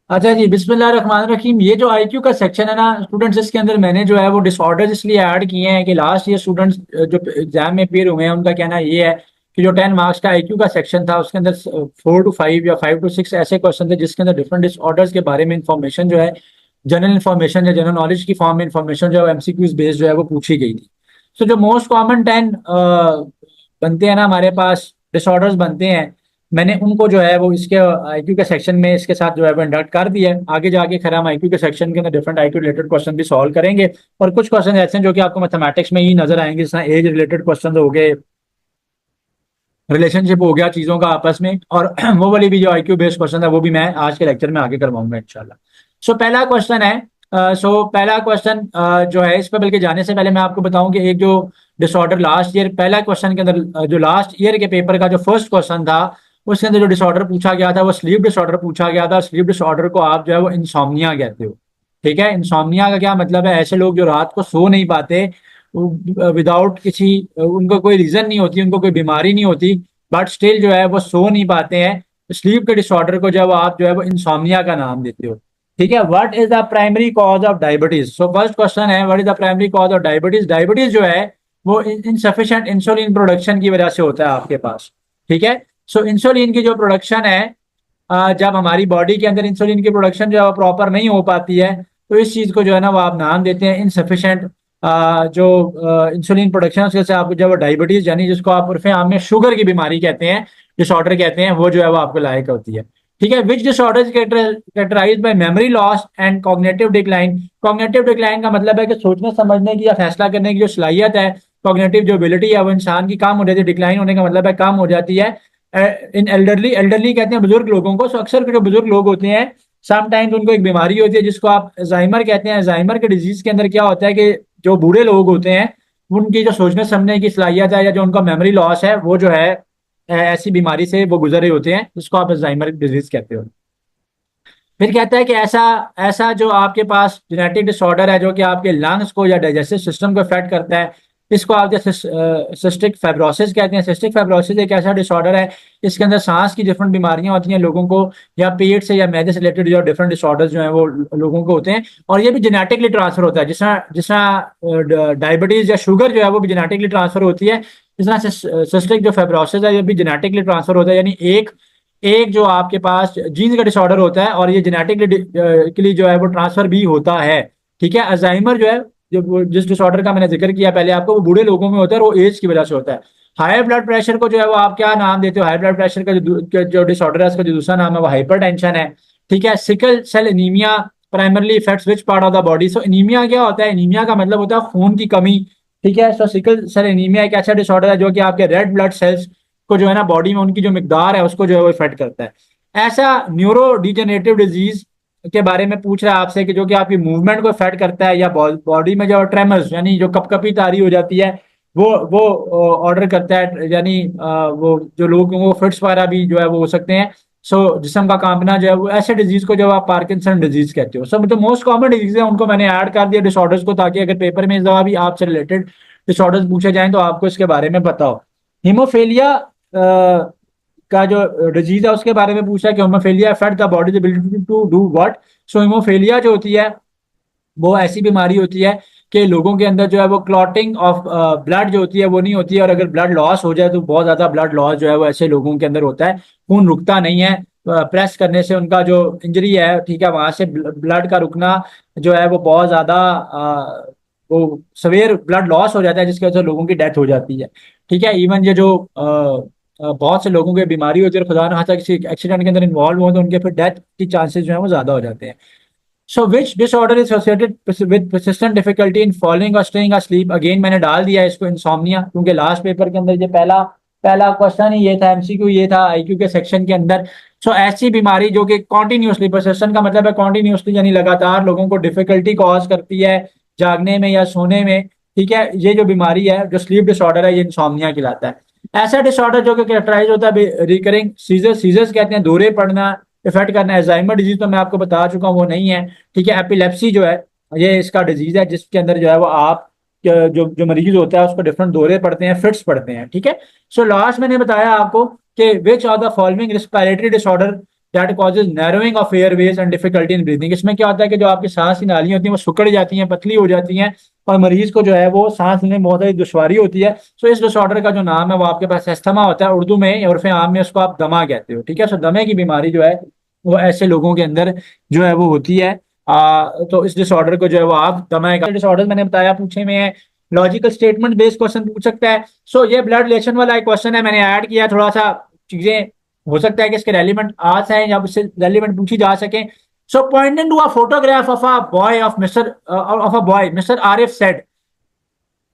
अच्छा जी, बिस्मिल्लाहिर्रहमानिर्रहीम। ये जो आईक्यू का सेक्शन है ना स्टूडेंट्स, इसके अंदर मैंने जो है वो डिसऑर्डर्स इसलिए ऐड किए हैं कि लास्ट ईयर स्टूडेंट्स जो एग्जाम में अपियर हुए हैं उनका कहना ये है कि जो 10 मार्क्स का आईक्यू का सेक्शन था उसके अंदर 4 to 5 या 5 to 6 ऐसे क्वेश्चन थे जिसके अंदर डिफरेंट डिसऑर्डर्स के बारे में इंफॉर्मेशन जो है, जनरल इंफॉर्मेशन या जनरल नॉलेज की फॉर्म में इंफॉर्मेशन जो है एमसीक्यूज बेस्ड जो है वो पूछी गई थी। सो जो मोस्ट कॉमन 10 बनते हैं ना हमारे पास डिसऑर्डर्स बनते हैं, मैंने उनको जो है वो इसके आईक्यू के सेक्शन में इसके साथ जो है वो इंडक्ट कर दिया है। आगे जाके खैर हम आईक्यू के सेक्शन के अंदर डिफरेंट आईक्यू रिलेटेड क्वेश्चन भी सॉल्व करेंगे। और कुछ क्वेश्चन ऐसे हैं जो कि आपको मैथमेटिक्स में ही नजर आएंगे, जैसे एज रिलेटेड क्वेश्चन हो गए, रिलेशनशिप हो गया चीजों का आपस में, और वो वाली भी जो आईक्यू बेस्ड क्वेश्चन है वो भी मैं आज के लेक्चर में आगे करवाऊंगा इंशाल्लाह। सो पहला क्वेश्चन है, पहला क्वेश्चन जो है इस पर बल्कि जाने से पहले मैं आपको बताऊं कि एक जो डिसऑर्डर लास्ट ईयर पहला क्वेश्चन के अंदर जो लास्ट ईयर के पेपर का जो फर्स्ट क्वेश्चन था उसके अंदर जो डिसऑर्डर पूछा गया था वो स्लीप डिसऑर्डर पूछा गया था। स्लीप डिसऑर्डर को आप जो है वो इंसोम्निया कहते हो। ठीक है, इंसोम्निया का क्या मतलब है? ऐसे लोग जो रात को सो नहीं पाते विदाउट किसी, उनको कोई रीजन नहीं होती, उनको कोई बीमारी नहीं होती, बट स्टिल जो है वो सो नहीं पाते हैं। स्लीप के डिसऑर्डर को जब आप जो है वो इंसोम्निया का नाम देते हो। ठीक है, what is the primary cause of diabetes? So first question है, what is the primary cause of diabetes? Diabetes जो है वो इनसफिशिएंट इंसुलिन प्रोडक्शन की वजह से होता है आपके पास। ठीक है, सो इंसुलिन की जो प्रोडक्शन है, जब हमारी बॉडी के अंदर इंसुलिन की प्रोडक्शन जो है प्रॉपर नहीं हो पाती है, तो इस चीज को जो है ना वो आप नाम देते हैं इनसफिशिएंट जो इंसुलिन प्रोडक्शन, उसके से आपको जो डायबिटीज यानी जिसको आप उर्फे आम में शुगर की बीमारी कहते हैं, डिसऑर्डर कहते हैं, वो जो है वो आपको लायक होती है। ठीक है, which disorder characterised by memory loss and cognitive decline? Cognitive decline का मतलब है कि सोचने समझने की या फैसला करने की जो सलाहियत है, कॉग्निटिव जो एबिलिटी है वो इंसान की कम हो जाती है। डिक्लाइन होने का मतलब है कम हो जाती है इन एल्डरली। एल्डरली कहते हैं बुजुर्ग लोगों को। सो अक्सर जो बुजुर्ग लोग होते हैं समटाइम्स उनको एक बीमारी होती है जिसको आप अल्जाइमर कहते हैं। अल्जाइमर के डिजीज के अंदर क्या होता है कि जो बूढ़े लोग होते हैं उनकी जो सोचने समझने की सलाहियत है या जो उनका मेमोरी लॉस है वो जो है ऐसी बीमारी से वो गुजर रहे होते हैं, जिसको आप अल्जाइमर डिजीज कहते हो। फिर कहता है कि ऐसा ऐसा जो आपके पास जेनेटिक डिसऑर्डर है जो कि आपके लंग्स को या डाइजेस्टिव सिस्टम को अफेक्ट करता है, इसको आप सिस्टिक फाइब्रोसिस कहते हैं। सिस्टिक फाइब्रोसिस एक ऐसा डिसऑर्डर है इसके अंदर सांस की डिफरेंट बीमारियां होती हैं लोगों को, या पेट से या मैदे से रिलेटेड जो डिफरेंट डिसऑर्डर्स जो हैं वो लोगों को होते हैं, और ये भी जेनेटिकली ट्रांसफर होता है। जिस तरह डायबिटीज या शुगर जो है वो भी जेनेटिकली ट्रांसफर होती है, इस तरह से सिस्टिक जो फाइब्रोसिस है ये भी जेनेटिकली ट्रांसफर होता है। यानी एक एक जो आपके पास जीन का डिसऑर्डर होता है और ये जेनेटिकली जो है वो ट्रांसफर भी होता है। ठीक है, अल्जाइमर जो है, जिस डिसऑर्डर का मैंने जिक्र किया पहले आपको, वो बूढ़े लोगों में होता है और वो एज की वजह से होता है। हाई ब्लड प्रेशर को जो है वो आप क्या नाम देते हो? हाई ब्लड प्रेशर का जो डिसऑर्डर है उसका जो दूसरा नाम है वो हाइपरटेंशन है। ठीक है, sickle cell anaemia primarily affects which part of the body? So anaemia क्या होता है? एनीमिया का मतलब होता है खून की कमी। ठीक है, सो सिकल सेल एनीमिया एक ऐसा डिसऑर्डर है जो कि आपके रेड ब्लड सेल्स को जो है ना बॉडी में उनकी जो मिकदार है उसको जो है वो इफेक्ट करता है। ऐसा न्यूरो डिजेनरेटिव डिजीज के बारे में पूछ रहा है आपसे कि जो कि आपकी मूवमेंट को इफेक्ट करता है या बॉडी में जो ट्रेमर्स यानी जो कपकपी तारी हो जाती है वो ऑर्डर करता है, यानी वो जो लोग वो फिट्स वगैरह भी जो है वो हो सकते हैं। सो जिस्म का कांपना जो है वो ऐसे डिजीज को जो आप पार्किंसन डिजीज कहते हो। सब जो मोस्ट कॉमन डिजीज है उनको मैंने ऐड कर दिया डिसऑर्डर्स को, ताकि अगर पेपर में इस दफा भी आपसे रिलेटेड डिसऑर्डर्स पूछे जाएं तो आपको इसके बारे में पता हो। हीमोफेलिया का जो डिजीज है उसके बारे में पूछा कि haemophilia affect the body ability to do what? So haemophilia जो होती है वो ऐसी बीमारी होती है कि लोगों के अंदर जो है वो क्लॉटिंग ऑफ ब्लड जो होती है वो नहीं होती है, और अगर ब्लड लॉस हो जाए तो बहुत ज्यादा ब्लड लॉस जो है वो ऐसे लोगों के अंदर होता है। खून रुकता नहीं है, प्रेस करने से उनका जो इंजरी है, ठीक है, वहां से ब्लड का रुकना जो है वो बहुत ज्यादा वो सवेयर ब्लड लॉस हो जाता है जिसकी वजह से लोगों की डेथ हो जाती है। ठीक है, इवन ये जो बहुत से लोगों की बीमारी होती है और खुदा न खास्ता किसी एक्सीडेंट के अंदर इन्वॉल्व हो तो उनके फिर डेथ की चांसेस जो है वो ज्यादा हो जाते हैं। So which disorder is associated with persistent difficulty in following और स्टेइंग asleep? अगेन मैंने डाल दिया है इसको इंसोम्निया, क्योंकि लास्ट पेपर के अंदर ये पहला पहला क्वेश्चन ही ये था, एमसीक्यू ये था आईक्यू के सेक्शन के अंदर। सो ऐसी बीमारी जो कि कॉन्टिन्यूसली, परसिस्टेंट का मतलब है कॉन्टिन्यूसली यानी लगातार लोगों को डिफिकल्टी कॉज करती है जागने में या सोने में। ठीक है, ये जो बीमारी है जो स्लीप डिसऑर्डर है ये इंसोम्निया कहलाता है। ऐसा डिसऑर्डर जो कि कैरेक्टराइज होता है रिकरिंग सीजर्स, सीजर्स कहते हैं दौरे पड़ना, इफेक्ट करना। अल्जाइमर डिजीज तो मैं आपको बता चुका हूँ वो नहीं है। ठीक है, एपिलेप्सी जो है ये इसका डिजीज है जिसके अंदर जो है वो आप जो जो मरीज होता है उसको डिफरेंट दौरे पड़ते हैं, फिट्स पड़ते हैं। ठीक है, सो लास्ट मैंने बताया आपको कि विच of the following respiratory disorder that causes narrowing of Airways and difficulty in breathing. इसमें क्या होता है कि जो आपकी सांस की नालियां होती हैं वो सिकुड़ जाती हैं, पतली हो जाती हैं, और मरीज को जो है वो सांस लेने में बहुत सारी दुश्वारी होती है। सो इस डिसऑर्डर का जो नाम है वो आपके पास अस्थमा होता है, उर्दू में उर्फ आम में उसको आप दमा कहते हो, ठीक है। सो दमे की बीमारी जो है वो ऐसे लोगों के अंदर जो है वो होती है। तो इस डिसऑर्डर को जो है वो आप दमा का डिसऑर्डर मैंने बताया पूछे में है। लॉजिकल स्टेटमेंट बेस्ड क्वेश्चन पूछ सकता है। सो ये ब्लड रिलेशन वाला एक क्वेश्चन है, मैंने ऐड किया थोड़ा सा चीजें, हो सकता है कि इसके रेलिवेंट आ जाए या उससे रेलिवेंट पूछी जा सके। So pointing to a photograph of a boy mister Arif said.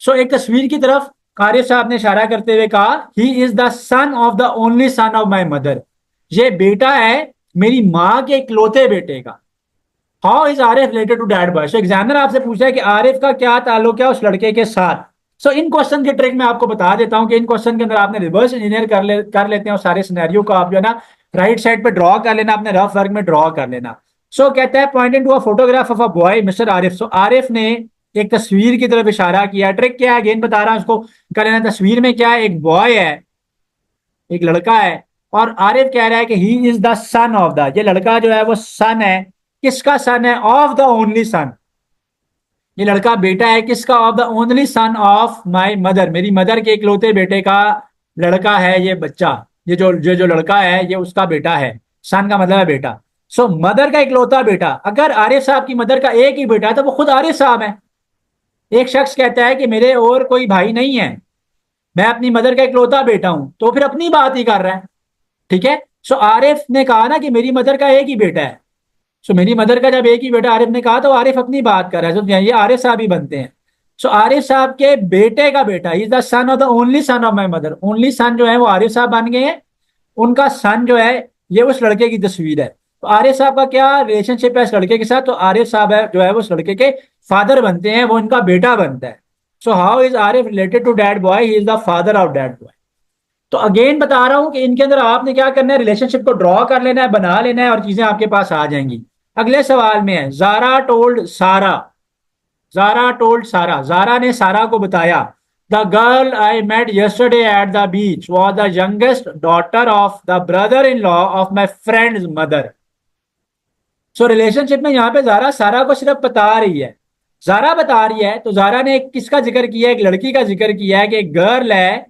So एक तस्वीर की तरफ आरिफ साहब ने इशारा करते हुए कहा, he is the son of the only son of my mother. ये बेटा है मेरी माँ के इकलौते बेटे का। How is Arif related to that boy. So examiner आपसे पूछा है कि आरिफ का क्या ताल्लुक है उस लड़के के साथ। सो इन क्वेश्चन की ट्रिक मैं आपको बता देता हूं कि इन क्वेश्चन के अंदर आपने रिवर्स इंजीनियर कर लेते हैं, और सारे सिनेरियो को आप जो है ना राइट साइड पे ड्रॉ कर लेना, अपने रफ वर्क में ड्रॉ कर लेना। सो कहता है pointing to a photograph of a boy mister Arif. So Arif ने एक तस्वीर की तरफ इशारा किया। ट्रिक क्या है, अगेन बता रहा हूं उसको कर लेना। तस्वीर में क्या है, एक बॉय है, एक लड़का है, और आरिफ कह रहा है कि ही is the son of the, ये लड़का जो है वो सन है, किसका सन है, ऑफ द ओनली सन। ये लड़का बेटा है किसका, of the only son of my mother, मेरी मदर के इकलौते बेटे का लड़का है ये बच्चा। ये जो लड़का है ये उसका बेटा है। सन का मतलब है बेटा। सो मदर का इकलौता बेटा। अगर आरिफ साहब की मदर का एक ही बेटा है तो वो खुद आरिफ साहब है। एक शख्स कहता है कि मेरे और कोई भाई नहीं है, मैं अपनी मदर का इकलौता बेटा हूं, तो फिर अपनी बात ही कर रहा है, ठीक है। सो आरिफ ने कहा ना कि मेरी मदर का एक ही बेटा है। सो मेरी मदर का जब एक ही बेटा आरिफ ने कहा तो आरिफ अपनी बात कर रहा है, तो ये आरिफ साहब ही बनते हैं। सो आरिफ साहब के बेटे का बेटा, is the son of the only son of my mother. Only son जो है वो आरिफ साहब बन गए हैं, उनका सन जो है ये उस लड़के की तस्वीर है। तो आरिफ साहब का क्या रिलेशनशिप है इस लड़के के साथ, तो आरिफ साहब है जो है वो उस लड़के के फादर बनते हैं, वो इनका बेटा बनता है। So how is Arif related to that boy, he is the father of that boy. तो अगेन बता रहा हूं कि इनके अंदर आपने क्या करना है, रिलेशनशिप को ड्रॉ कर लेना है, बना लेना है, और चीजें आपके पास आ जाएंगी। अगले सवाल में है, जारा टोल्ड सारा। जारा टोल्ड सारा, जारा ने सारा को बताया, the girl I met yesterday at the beach was the youngest daughter of the brother in law of my friends mother. So relationship में यहाँ पे जारा सारा को सिर्फ बता रही है, जारा बता रही है, तो जारा ने किसका जिक्र किया है, एक लड़की का जिक्र किया है कि एक गर्ल है,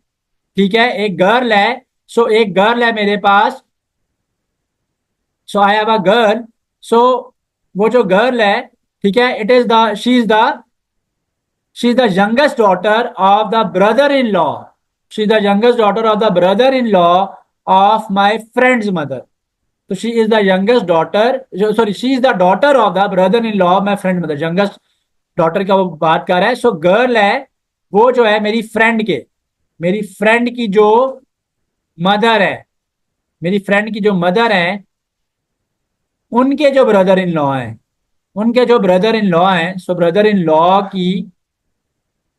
ठीक है, एक गर्ल है। सो एक गर्ल है मेरे पास, सो आई हैव अ गर्ल। सो वो जो गर्ल है, ठीक है, it is the she is the youngest daughter of the brother in law, she is the youngest daughter of the brother in law of my friends mother. तो she is the youngest daughter, sorry she is the daughter of the brother in law of my friend mother. Youngest daughter का वो बात कर रहा है। So girl है वो जो है मेरी फ्रेंड के, मेरी फ्रेंड की जो मदर है, मेरी फ्रेंड की जो मदर है, उनके जो ब्रदर इन लॉ हैं, उनके जो ब्रदर इन लॉ हैं, सो ब्रदर इन लॉ की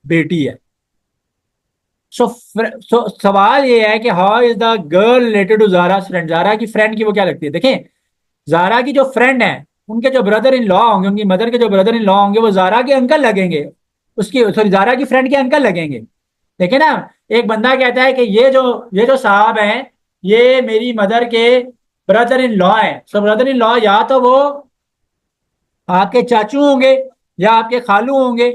बेटी है। सो सवाल ये है कि how is the girl related to Zara friend, Zara की फ्रेंड की वो क्या लगती है। देखें, जारा की जो फ्रेंड है, उनके जो ब्रदर इन लॉ होंगे, उनकी मदर के जो ब्रदर इन लॉ होंगे, वो जारा के अंकल लगेंगे, उसकी सॉरी जारा की फ्रेंड के अंकल लगेंगे। देखे ना, एक बंदा कहता है कि ये जो साहब हैं ये मेरी मदर के ब्रदर इन लॉ है। सो ब्रदर इन लॉ या तो वो आपके चाचू होंगे या आपके खालू होंगे,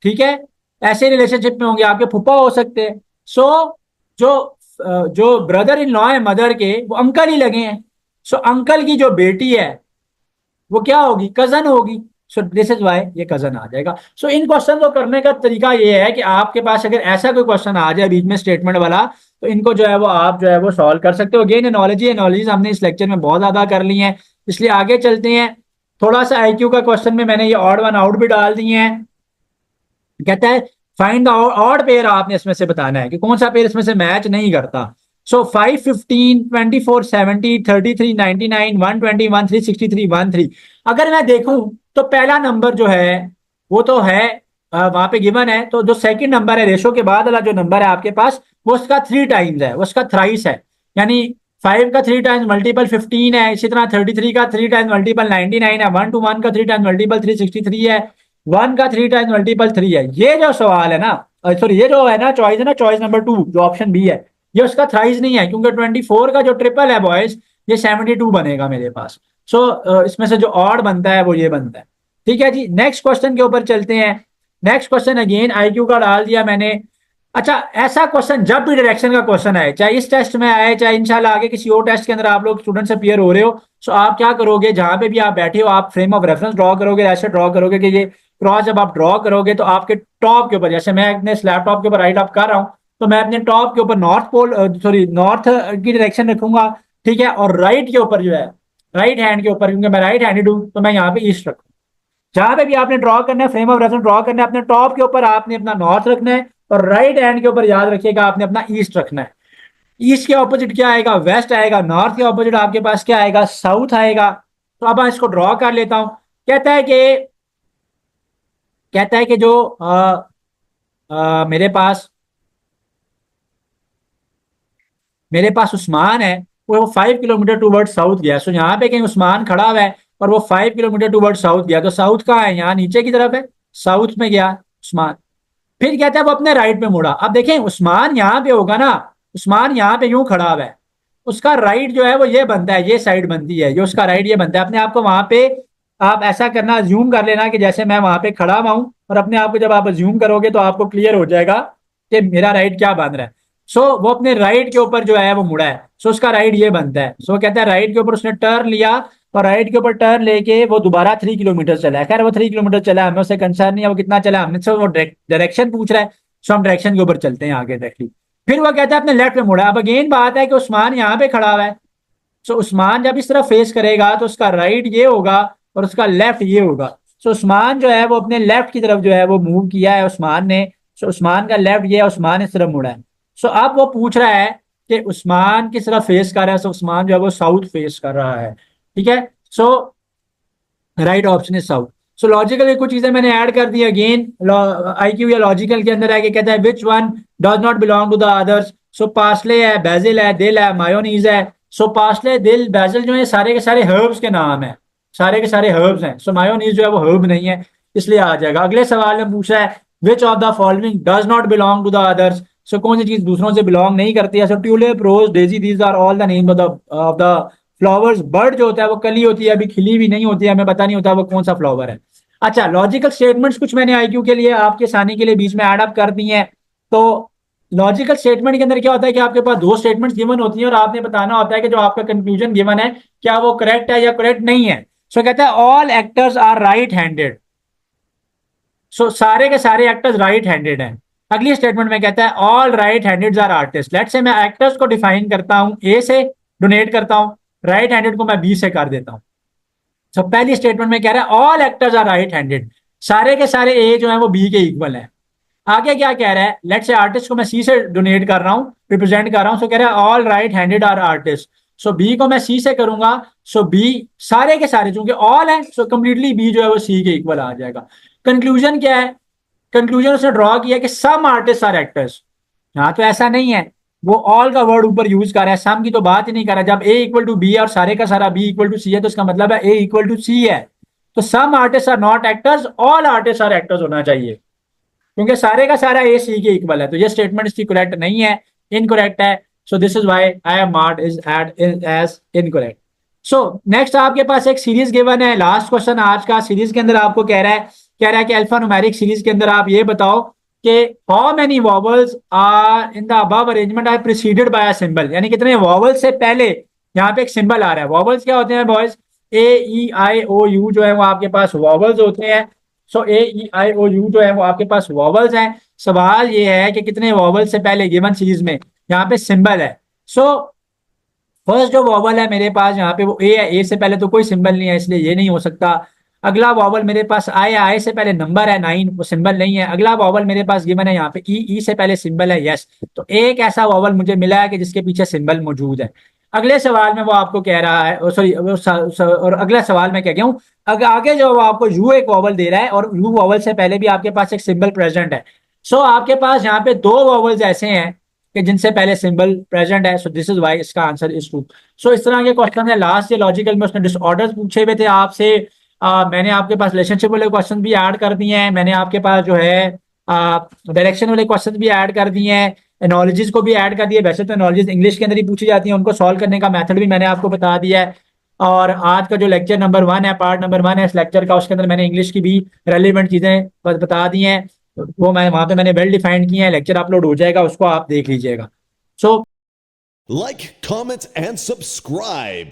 ठीक है, ऐसे रिलेशनशिप में होंगे, आपके फूफा हो सकते हैं। सो जो जो ब्रदर इन लॉ है मदर के, वो अंकल ही लगे हैं। सो अंकल की जो बेटी है वो क्या होगी, कजन होगी। सो दिस इज वाई ये कजन आ जाएगा। सो इन क्वेश्चन को करने का तरीका ये है कि आपके पास अगर ऐसा कोई क्वेश्चन आ जाए बीच में स्टेटमेंट वाला, तो इनको जो है वो आप जो है वो सॉल्व कर सकते हो। अगेन एनोलॉजी हमने इस लेक्चर में बहुत ज्यादा कर ली है, इसलिए आगे चलते हैं। थोड़ा सा आईक्यू का क्वेश्चन में मैंने ये ऑड वन आउट भी डाल दिए हैं। कहता है फाइंड द ऑड पेयर, आपने इसमें से बताना है कि कौन सा पेयर इसमें से मैच नहीं करता। सो 5, 15, 24, 70, 33, 99, 121, 363, 13। अगर मैं देखूं तो पहला नंबर जो है वो तो है वहां पे गिवन है, तो जो सेकंड नंबर है रेशो के बाद वाला जो नंबर है आपके पास, वो उसका 3 टाइम्स है, वो उसका थ्राइस है। यानी 5 का 3 टाइम्स मल्टीपल 15 है, इसी तरह 33 का 3 टाइम्स मल्टीपल 99 है, 121 का 3 टाइम्स मल्टीपल 363 है, 1 का 3 टाइम्स मल्टीपल 3 है। ये जो सवाल है ना, सॉरी ये जो है ना चॉइस है ना, चॉइस नंबर 2 जो ऑप्शन बी है, ये उसका थ्राइस नहीं है, क्योंकि 24 का जो ट्रिपल है बॉयज, ये 72 बनेगा मेरे पास। सो इसमें से जो ऑड बनता है वो ये बनता है। ठीक है जी, नेक्स्ट क्वेश्चन के ऊपर चलते हैं। नेक्स्ट क्वेश्चन अगेन आईक्यू का डाल दिया मैंने। अच्छा, ऐसा क्वेश्चन जब भी डायरेक्शन का क्वेश्चन आए, चाहे इस टेस्ट में आए चाहे इंशाल्लाह आगे किसी और टेस्ट के अंदर आप लोग स्टूडेंट से पेयर हो रहे हो, सो आप क्या करोगे, जहां पे भी आप बैठे हो आप फ्रेम ऑफ रेफरेंस ड्रॉ करोगे, ऐसे ड्रॉ करोगे कि ये क्रॉस जब आप ड्रॉ करोगे तो आपके टॉप के ऊपर, जैसे मैं अपने लैपटॉप के ऊपर राइट अप कर रहा हूं, तो मैं अपने टॉप के ऊपर नॉर्थ पोल सॉरी नॉर्थ की डायरेक्शन रखूंगा। ठीक है, और राइट के ऊपर जो है, राइट हैंड के ऊपर, क्योंकि मैं राइट हैंडेड हूं तो मैं यहाँ पे ईस्ट रखूँ। जहां पे भी आपने ड्रॉ करना है, फ्रेम ऑफ रेफरेंस ड्रॉ करना है, अपने टॉप के ऊपर आपने अपना नॉर्थ रखना है, और राइट हैंड के ऊपर याद रखिएगा आपने अपना ईस्ट रखना है। ईस्ट के ऑपोजिट क्या आएगा, वेस्ट आएगा। नॉर्थ के ऑपोजिट आपके पास क्या आएगा, साउथ आएगा। तो अब मैं इसको ड्रॉ कर लेता हूं। कहता है कि जो मेरे पास उस्मान है, वो 5 किलोमीटर टूवर्ड साउथ गया। सो यहाँ पे कहीं उस्मान खड़ा हुआ है और वो 5 किलोमीटर टूवर्ड साउथ गया, तो साउथ कहाँ है, यहाँ नीचे की तरफ है, साउथ में गया उस्मान। फिर कहता है वो अपने राइट में मुड़ा। अब देखें, उस्मान यहाँ पे होगा ना, उस्मान यहाँ पे यूं खड़ा हुआ है, उसका राइट जो है वो ये बनता है, ये साइड बनती है, ये उसका राइट ये बनता है। अपने आप को वहां पे आप ऐसा करना, ज्यूम कर लेना कि जैसे मैं वहां पे खड़ा हुआ हूं, और अपने आप को जब आप ज्यूम करोगे तो आपको क्लियर हो जाएगा कि मेरा राइट क्या बन रहा है। वो अपने राइट के ऊपर जो है वो मुड़ा है, उसका राइट ये बनता है। कहता है राइट के ऊपर उसने टर्न लिया, और राइट के ऊपर टर्न लेके वो दोबारा 3 किलोमीटर चला है। खैर वो 3 किलोमीटर चला, हमें उससे कंसर्न नहीं है वो कितना चला, हमने से वो डायरेक्शन पूछ रहा है। हम डायरेक्शन के ऊपर चलते हैं आगे डायरेक्टली। फिर वो कहता है अपने लेफ्ट में मुड़ा। अब अगेन बात है कि उस्मान यहाँ पे खड़ा हुआ है, उस्मान जब इस तरफ फेस करेगा तो उसका राइट ये होगा और उसका लेफ्ट ये होगा। उस्मान जो है वो अपने लेफ्ट की तरफ जो है वो मूव किया है उस्मान ने। उस्मान का लेफ्ट ये है, उस्मान इस तरफ मुड़ा है। अब वो पूछ रहा है कि उस्मान किस तरफ फेस कर रहा है। उस्मान जो है वो साउथ फेस कर रहा है। ठीक है, so right option is south. Logical कुछ चीजें मैंने ऐड कर दी अगेन। आईक्यू या लॉजिकल के अंदर है कि कहता है which one does not belong to the others. Parsley है, बेजिल है, दिल है, मायोनीज है। पार्सले, दिल, बेजिल जो है सारे के सारे हर्ब्स के नाम है, सारे के सारे हर्ब्स हैं। मायोनीज जो है वो हर्ब नहीं है, इसलिए आ जाएगा। अगले सवाल में पूछा है which of the following does not belong to the others. कौन सी चीज दूसरों से बिलोंग नहीं करती है। Tulip, rose, daisy, these are all the name of the flowers. Bird जो होता है वो कली होती है, अभी खिली भी नहीं होती है, हमें पता नहीं होता वो कौन सा फ्लावर है। अच्छा, लॉजिकल स्टेटमेंट्स कुछ मैंने आईक्यू के लिए आपके आसानी के लिए बीच में ऐड अप कर दी हैं। तो लॉजिकल स्टेटमेंट के अंदर क्या होता है कि आपके पास दो स्टेटमेंट्स गिवन होती हैं और आपने बताना होता है कि जो आपका कंक्लूजन गिवन है क्या वो करेक्ट है या करेक्ट नहीं है। कहता है all actors are right handed. सारे के सारे एक्टर्स राइट हैंडेड हैं। अगली स्टेटमेंट में कहता है all right handed are artist. Let's say मैं एक्टर्स को डिफाइन करता हूं, ए से डोनेट करता हूं, राइट हैंडेड को मैं बी से कर देता हूं। पहली स्टेटमेंट में कह रहा है all actors are right handed, सारे के सारे ए जो है वो बी के इक्वल है। आगे क्या कह रहा है, लेट्स से आर्टिस्ट को मैं सी से डोनेट कर रहा हूं, रिप्रेजेंट कर रहा हूं। कह रहा है all right handed are artist. B को मैं सी से करूंगा, बी सारे के सारे चूंकि ऑल है, कंप्लीटली बी जो है वो सी के इक्वल आ जाएगा। कंक्लूजन क्या है, कंक्लूजन उसने ड्रॉ किया कि सम आर्टिस्ट आर एक्टर्स। यहाँ तो ऐसा नहीं है, वो ऑल का वर्ड ऊपर यूज कर रहा है, सम की तो बात ही नहीं कर रहा। जब ए इक्वल टू बी और सारे का सारा बी इक्वल टू सी है तो इसका मतलब है ए इक्वल टू सी है। तो some artist are not actors, all artist are actors होना चाहिए, क्योंकि सारे का सारा ए सी के इक्वल है। तो ये स्टेटमेंट इसकी करेक्ट नहीं है, इनकरेक्ट है। This is why I am marked is it as incorrect. Next आपके पास एक सीरीज गिवन है, लास्ट क्वेश्चन आज का। सीरीज के अंदर आपको कह रहा है कि अल्फा न्यूमेरिक सीरीज के अंदर आप ये बताओ कि how many vowels are in the above arrangement are preceded by a symbol. यानी कितने वॉवल्स से पहले यहाँ पे एक सिंबल आ रहा है। वॉवल्स क्या होते हैं boys, A E I O you जो है वो आपके पास वॉवल्स होते हैं। ए ई आई ओ यू जो है वो आपके पास वॉवल्स हैं। सवाल ये है कि कितने वॉवल से पहले गिवन सीरीज में यहाँ पे सिंबल है। फर्स्ट जो वॉवल है मेरे पास यहाँ पे वो ए है, ए से पहले तो कोई सिंबल नहीं है इसलिए ये नहीं हो सकता। अगला वॉवल मेरे पास आई है, आई से पहले नंबर है 9, वो सिंबल नहीं है। अगला वॉवल मेरे पास गिवन है यहाँ पे ई, ई से पहले सिंबल है यस। तो एक ऐसा वॉवल मुझे मिला है कि जिसके पीछे सिंबल मौजूद है। अगले सवाल में वो आपको कह रहा है, सॉरी, और अगला सवाल में कह गया हूँ, आगे जो वो आपको यू एक वॉवल दे रहा है और यू वॉवल से पहले भी आपके पास एक सिंबल प्रेजेंट है। आपके पास यहाँ पे दो वॉवल्स ऐसे हैं कि जिनसे पहले सिंबल प्रेजेंट है। दिस इज वाई इसका आंसर इज ट्रू। इस तरह के क्वेश्चन है। लास्ट ये लॉजिकल में उसने डिसऑर्डर्स पूछे हुए थे आपसे। मैंने आपके पास रिलेशनशिप वाले क्वेश्चन भी ऐड कर दिए हैं, मैंने आपके पास जो है डायरेक्शन वाले क्वेश्चन भी ऐड कर दिए हैं। एनोलॉजीज को भी ऐड कर दिया। वैसे तो एनोलॉजीज इंग्लिश के अंदर ही पूछी जाती हैं, उनको सॉल्व करने का मेथड भी मैंने आपको बता दिया है। और आज का जो लेक्चर नंबर 1 है, पार्ट नंबर 1 है इस लेक्चर का, उसके अंदर मैंने इंग्लिश की भी रेलिवेंट चीजें बता दी हैं। वो मैं वहां पे मैंने वेल डिफाइंड की हैं। लेक्चर अपलोड हो जाएगा, उसको आप देख लीजिएगा। सो Like, comment, and subscribe.